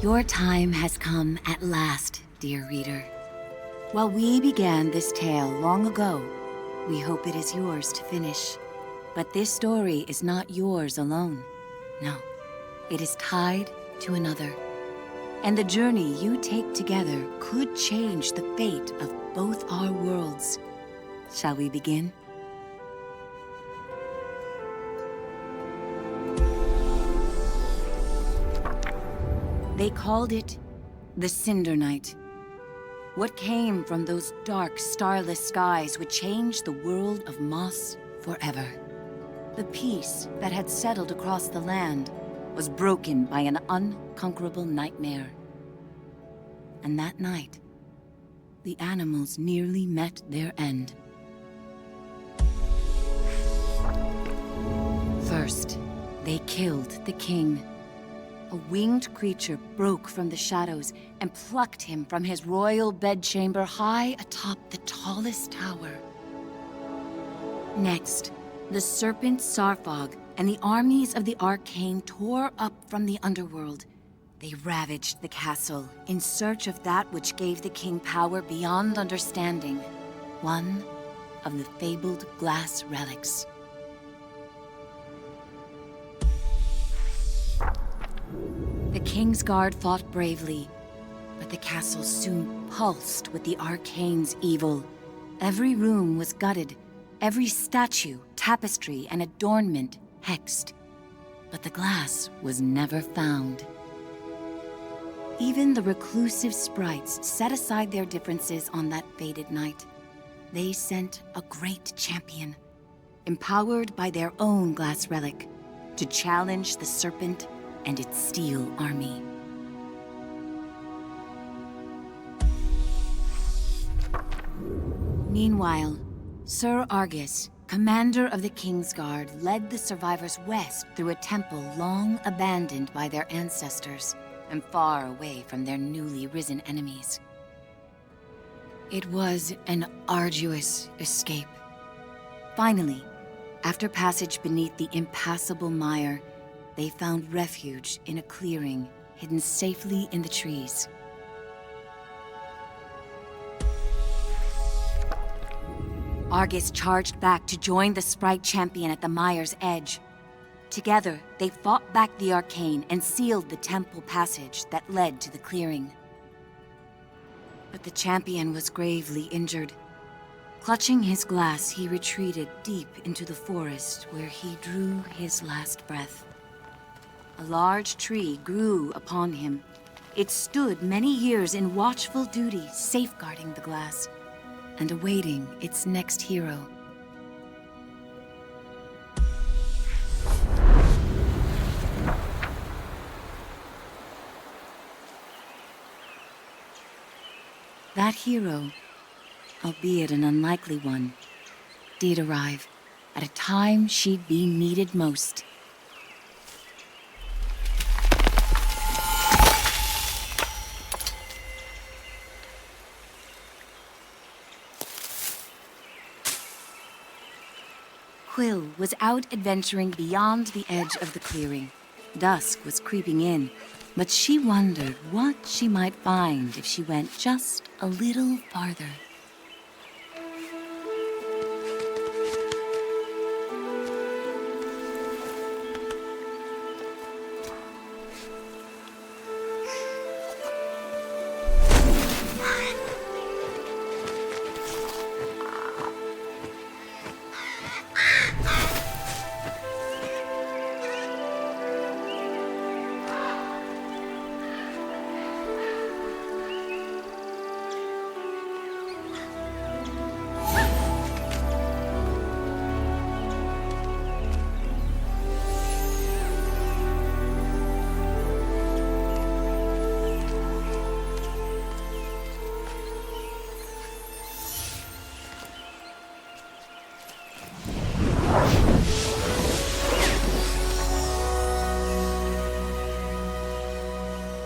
Your time has come at last, dear reader. While we began this tale long ago, we hope it is yours to finish. But this story is not yours alone. No, it is tied to another. And the journey you take together could change the fate of both our worlds. Shall we begin? They called it the Cinder Night. What came from those dark, starless skies would change the world of Moss forever. The peace that had settled across the land was broken by an unconquerable nightmare. And that night, the animals nearly met their end. First, they killed the king. A winged creature broke from the shadows and plucked him from his royal bedchamber high atop the tallest tower. Next, the serpent Sarfog and the armies of the Arcane tore up from the underworld. They ravaged the castle in search of that which gave the king power beyond understanding, one of the fabled glass relics. The King's Guard fought bravely, but the castle soon pulsed with the Arcane's evil. Every room was gutted, every statue, tapestry, and adornment hexed. But the glass was never found. Even the reclusive sprites set aside their differences on that fated night. They sent a great champion, empowered by their own glass relic, to challenge the serpent and its steel army. Meanwhile, Sir Argus, commander of the King's Guard, led the survivors west through a temple long abandoned by their ancestors and far away from their newly risen enemies. It was an arduous escape. Finally, after passage beneath the impassable mire, they found refuge in a clearing hidden safely in the trees. Argus charged back to join the sprite champion at the mire's edge. Together, they fought back the Arcane and sealed the temple passage that led to the clearing. But the champion was gravely injured. Clutching his glass, he retreated deep into the forest where he drew his last breath. A large tree grew upon him. It stood many years in watchful duty, safeguarding the glass and awaiting its next hero. That hero, albeit an unlikely one, did arrive at a time she'd be needed most. Quill was out adventuring beyond the edge of the clearing. Dusk was creeping in, but she wondered what she might find if she went just a little farther.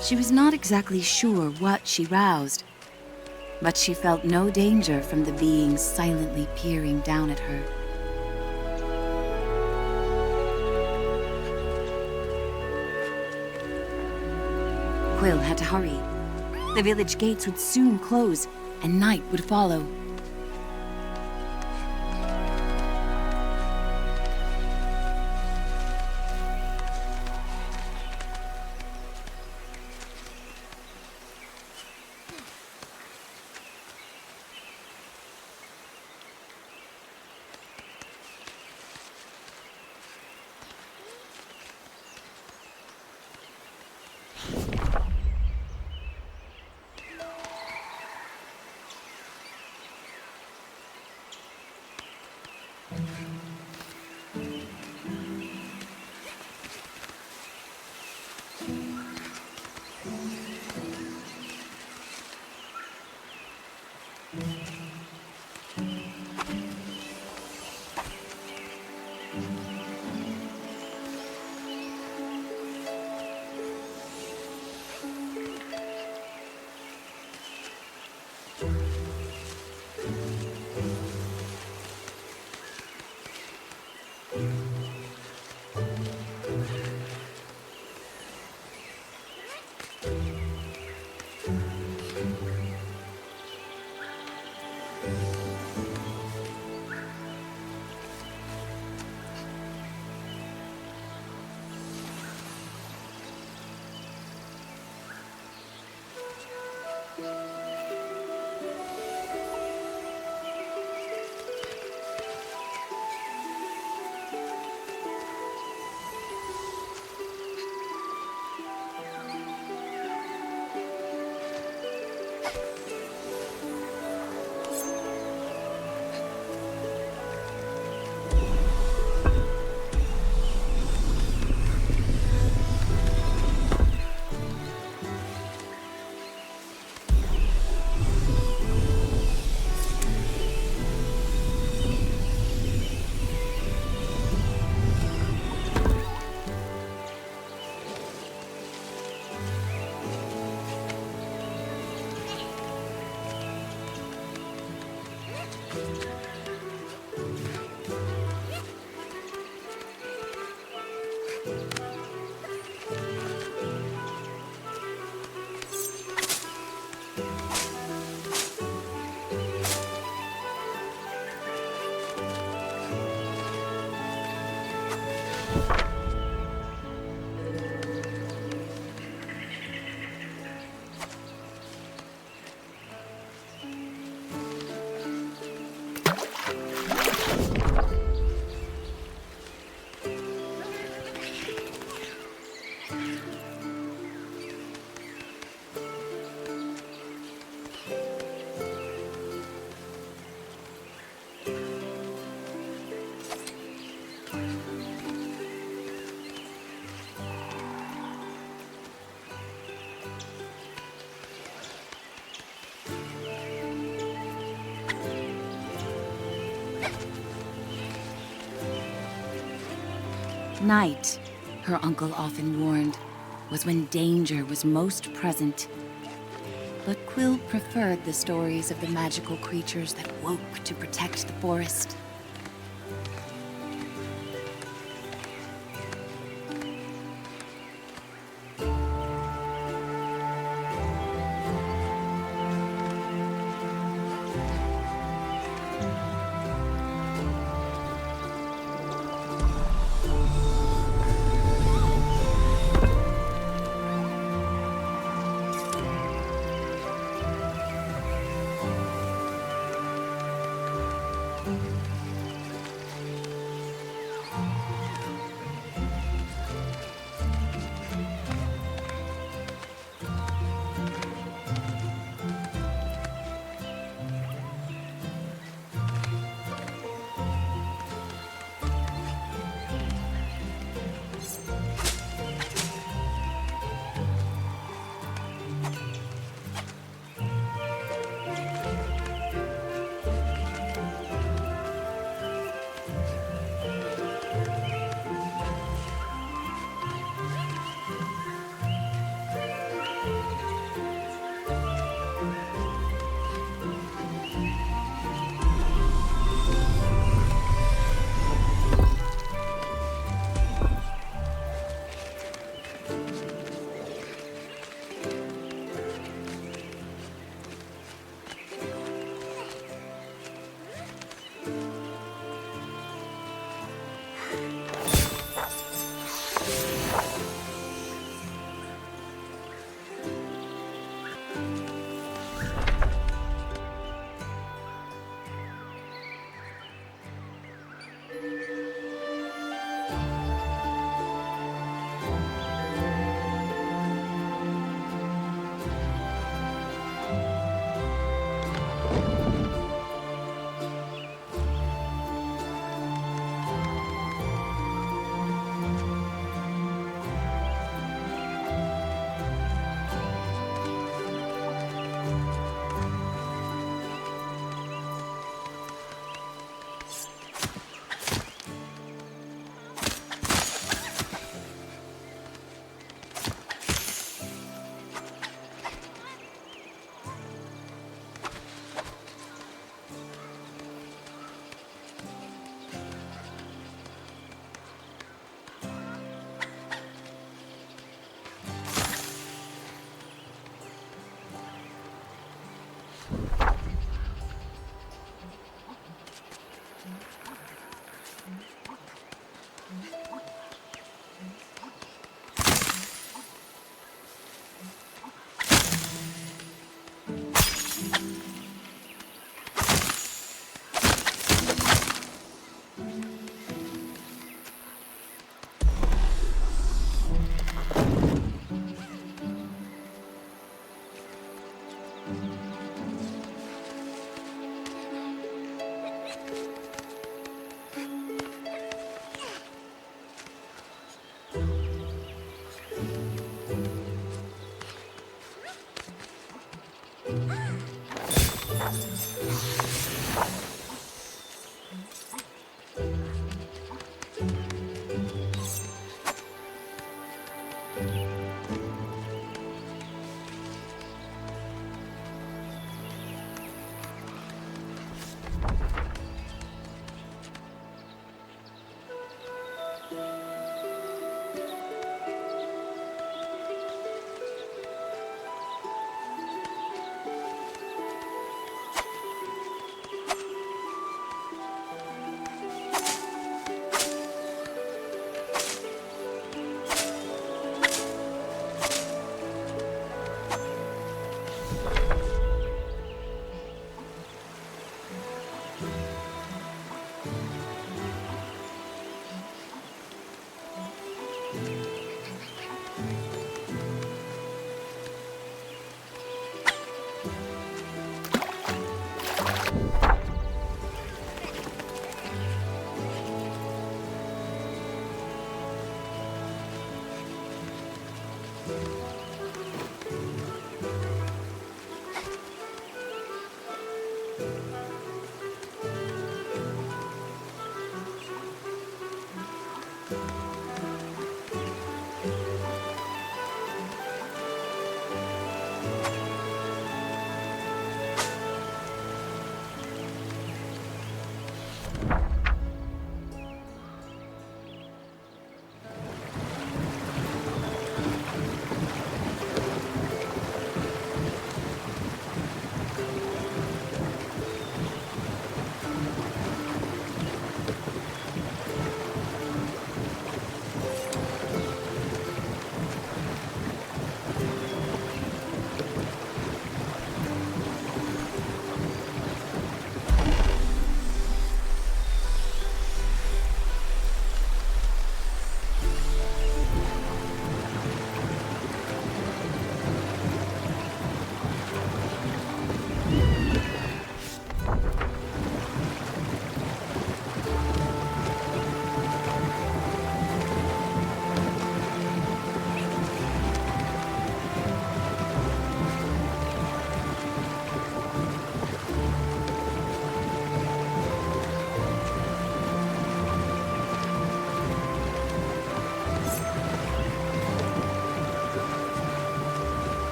She was not exactly sure what she roused, but she felt no danger from the beings silently peering down at her. Quill had to hurry. The village gates would soon close, and night would follow. Night, her uncle often warned, was when danger was most present. But Quill preferred the stories of the magical creatures that woke to protect the forest.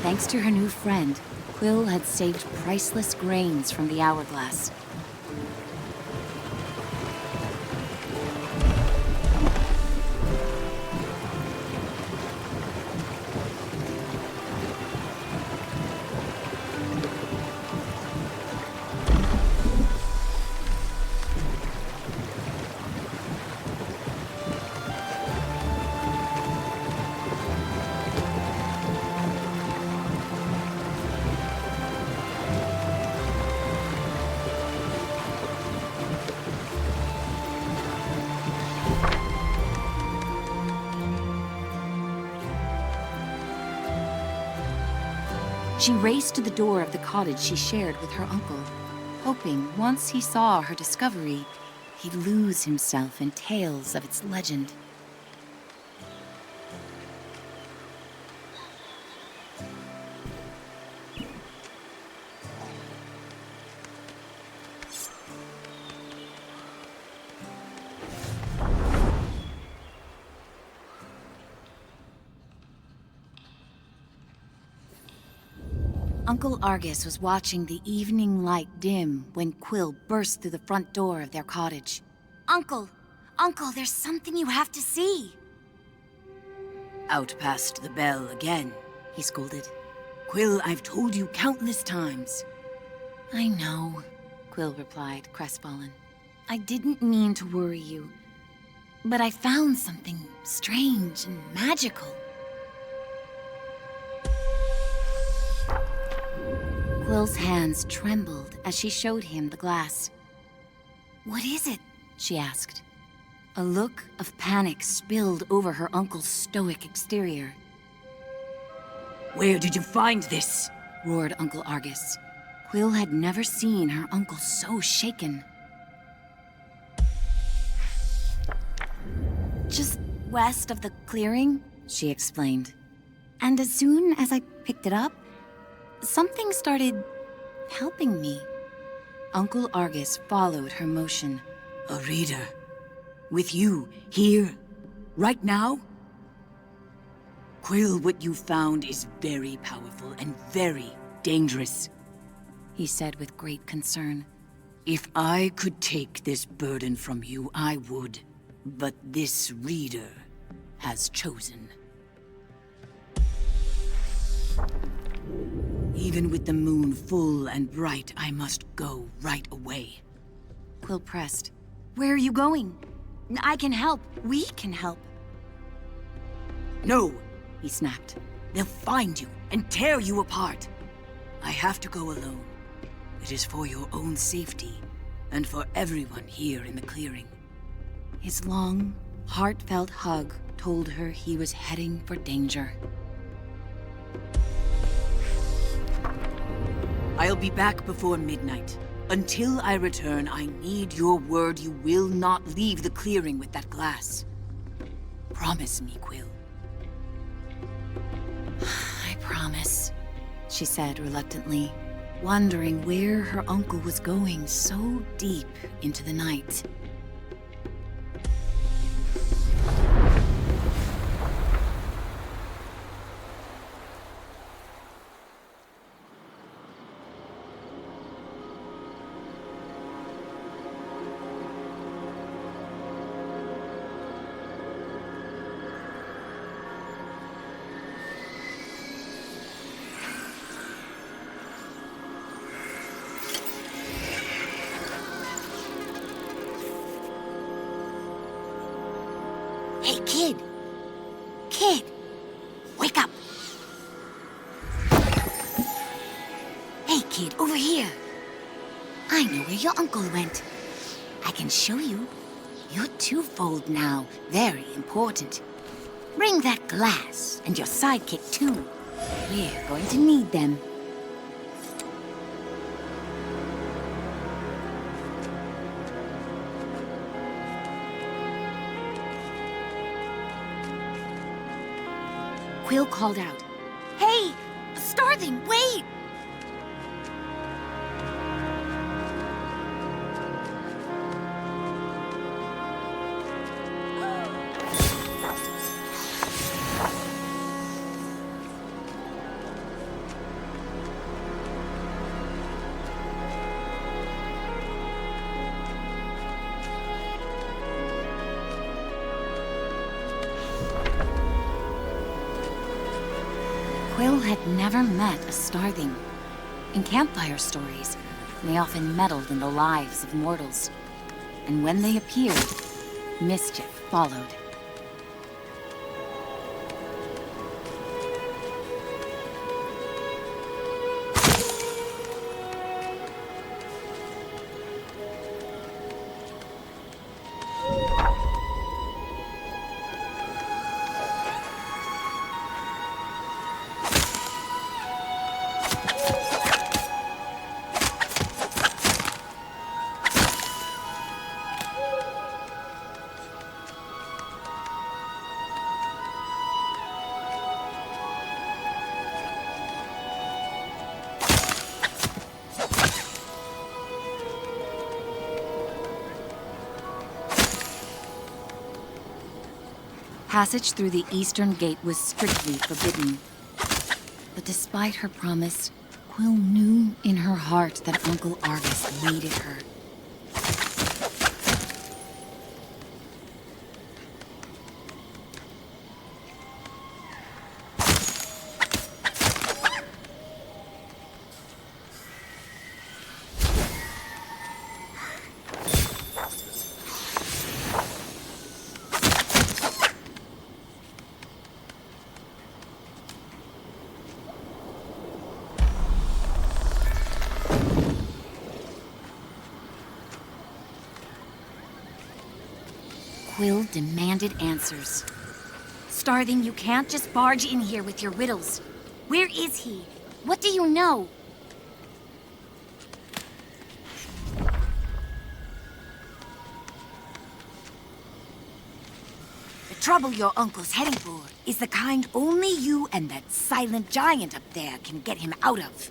Thanks to her new friend, Quill had saved priceless grains from the hourglass. She raced to the door of the cottage she shared with her uncle, hoping once he saw her discovery, he'd lose himself in tales of its legend. Uncle Argus was watching the evening light dim when Quill burst through the front door of their cottage. Uncle! Uncle, there's something you have to see! Out past the bell again, he scolded. Quill, I've told you countless times. I know, Quill replied, crestfallen. I didn't mean to worry you, but I found something strange and magical. Quill's hands trembled as she showed him the glass. What is it? She asked. A look of panic spilled over her uncle's stoic exterior. Where did you find this? Roared Uncle Argus. Quill had never seen her uncle so shaken. Just west of the clearing, she explained. And as soon as I picked it up, something started helping me. Uncle Argus followed her motion. A reader? With you, here, right now? Quill, what you found is very powerful and very dangerous. he said with great concern. If I could take this burden from you, I would. But this reader has chosen. Even with the moon full and bright, I must go right away. Quill pressed. Where are you going? I can help. We can help. No, he snapped. They'll find you and tear you apart. I have to go alone. It is for your own safety and for everyone here in the clearing. His long, heartfelt hug told her he was heading for danger. I'll be back before midnight. Until I return, I need your word you will not leave the clearing with that glass. Promise me, Quill. I promise, she said reluctantly, wondering where her uncle was going so deep into the night. Hey, kid! Kid! Wake up! Hey, kid, over here! I know where your uncle went. I can show you. You're twofold now. Very important. Bring that glass, and your sidekick, too. We're going to need them. Quill called out, "Hey! Starling, wait!" Quill had never met a starling. In campfire stories, they often meddled in the lives of mortals. And when they appeared, mischief followed. Passage through the eastern gate was strictly forbidden. But despite her promise, Quill knew in her heart that Uncle Argus needed her. Quill demanded answers. Starling, you can't just barge in here with your riddles. Where is he? What do you know? The trouble your uncle's heading for is the kind only you and that silent giant up there can get him out of.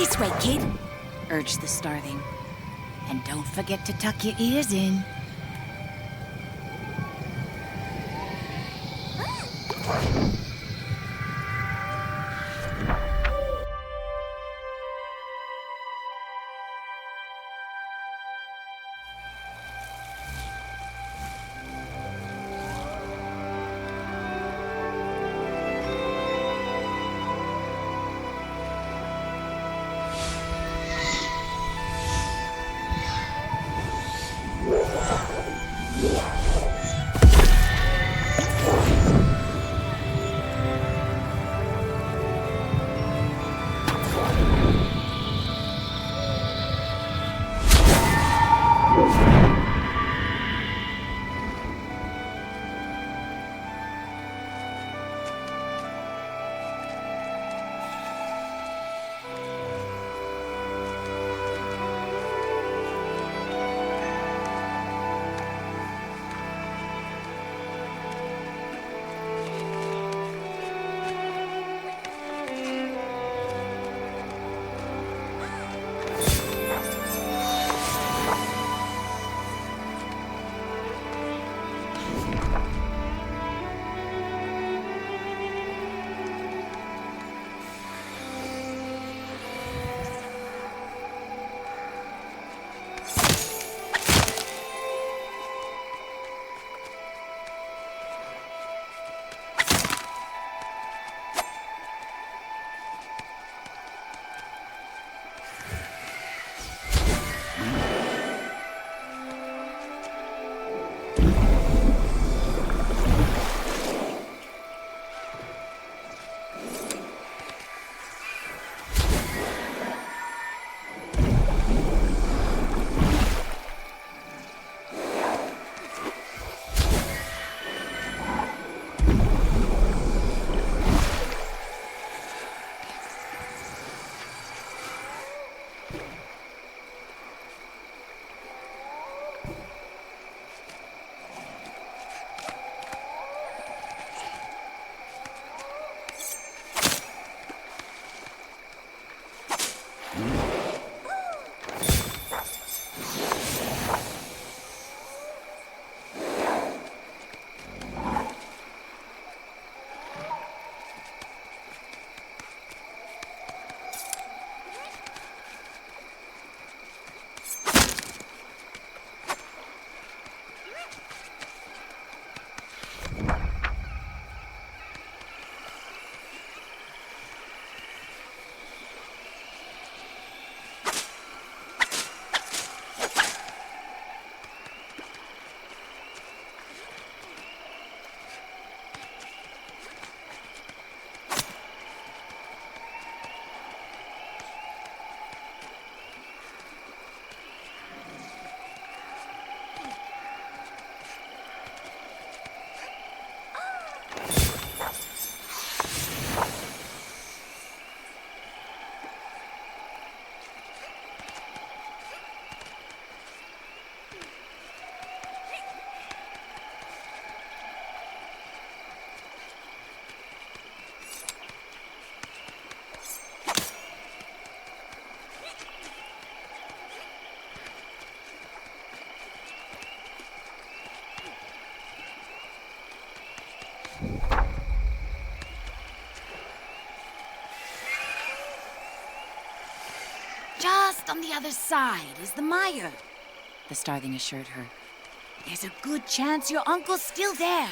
This way, kid. urged the starving. And don't forget to tuck your ears in. Just on the other side is the mire. The starving assured her. There's a good chance your uncle's still there.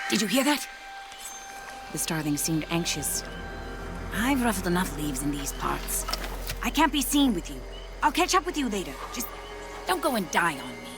Did you hear that? The starving seemed anxious. I've ruffled enough leaves in these parts. I can't be seen with you. I'll catch up with you later. Just don't go and die on me.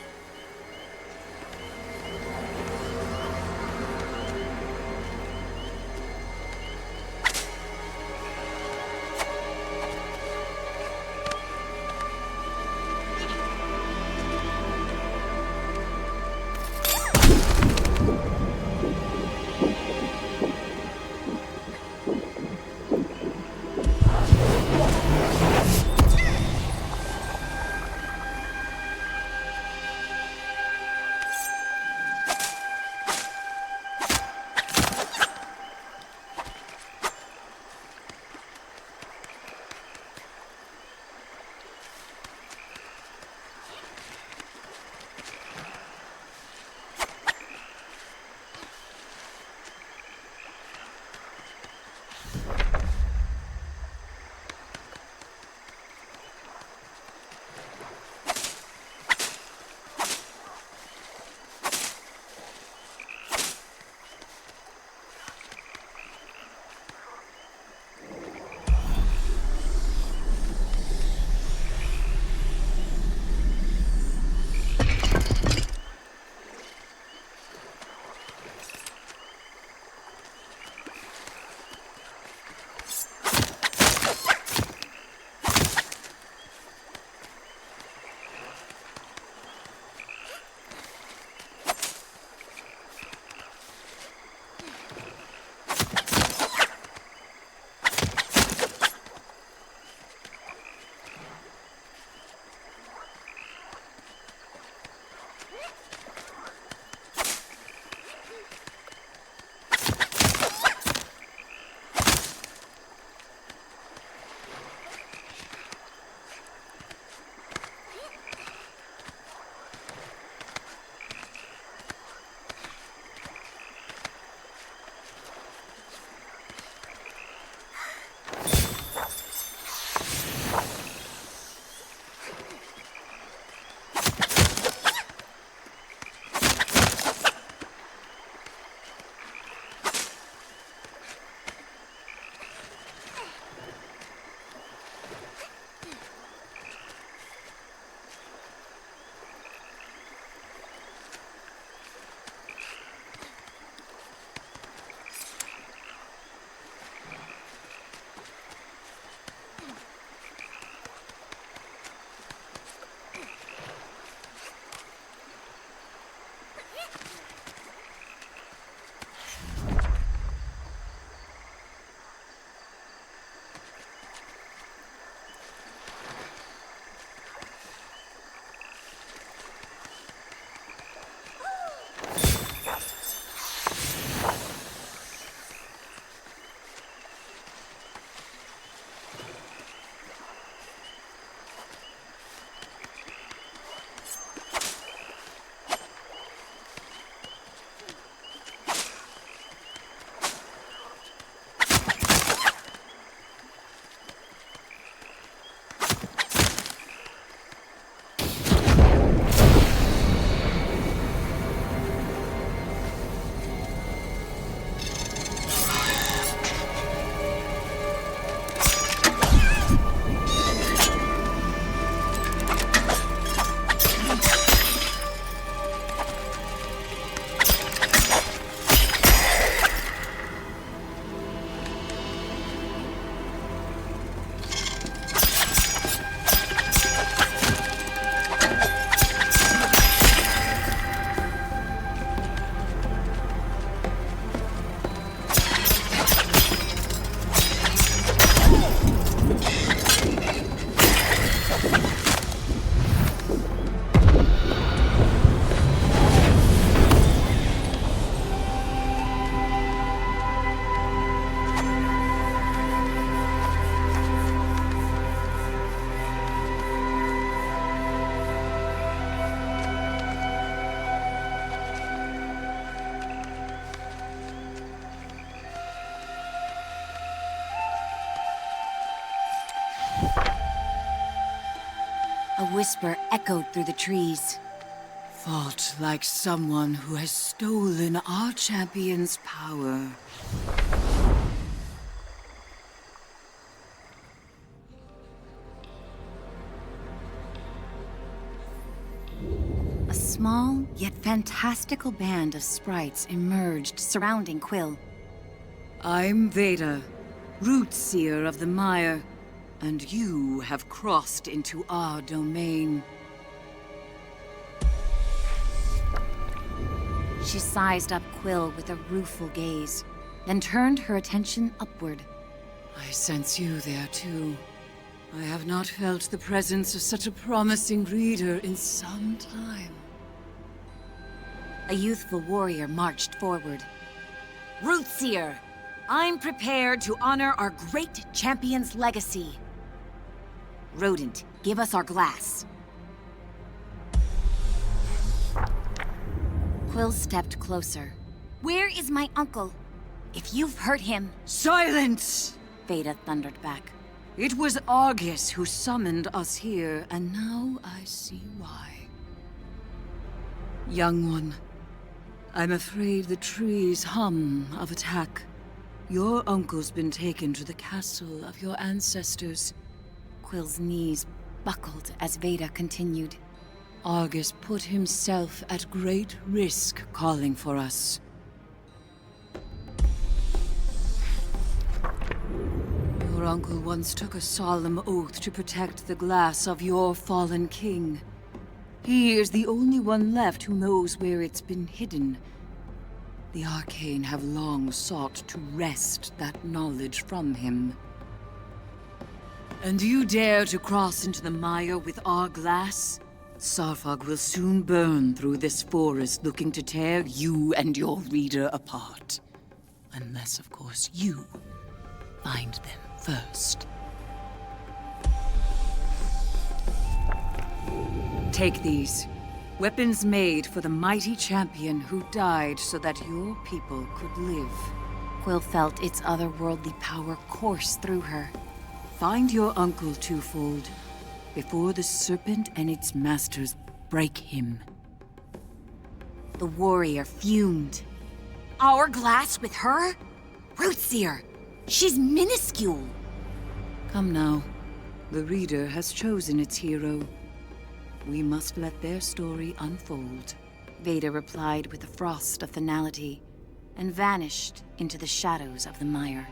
whisper echoed through the trees. Fought like someone who has stolen our champion's power. A small, yet fantastical band of sprites emerged surrounding Quill. I'm Veda, root seer of the mire, and you have crossed into our domain. She sized up Quill with a rueful gaze, then turned her attention upward. I sense you there too. I have not felt the presence of such a promising reader in some time. A youthful warrior marched forward. Rootseer, I'm prepared to honor our great champion's legacy. Rodent, give us our glass. Quill stepped closer. Where is my uncle? If you've hurt him... Silence! Veda thundered back. It was Argus who summoned us here, and now I see why. Young one, I'm afraid the trees hum of attack. Your uncle's been taken to the castle of your ancestors. Quill's knees buckled as Veda continued. Argus put himself at great risk calling for us. Your uncle once took a solemn oath to protect the glass of your fallen king. He is the only one left who knows where it's been hidden. The Arcane have long sought to wrest that knowledge from him. And you dare to cross into the mire with our glass? Sarfog will soon burn through this forest looking to tear you and your reader apart. Unless, of course, you find them first. Take these. Weapons made for the mighty champion who died so that your people could live. Quill felt its otherworldly power course through her. Find your uncle twofold, before the serpent and its masters break him. The warrior fumed. Our glass with her? Rootseer! She's minuscule! Come now. The reader has chosen its hero. We must let their story unfold. Veda replied with a frost of finality, and vanished into the shadows of the mire.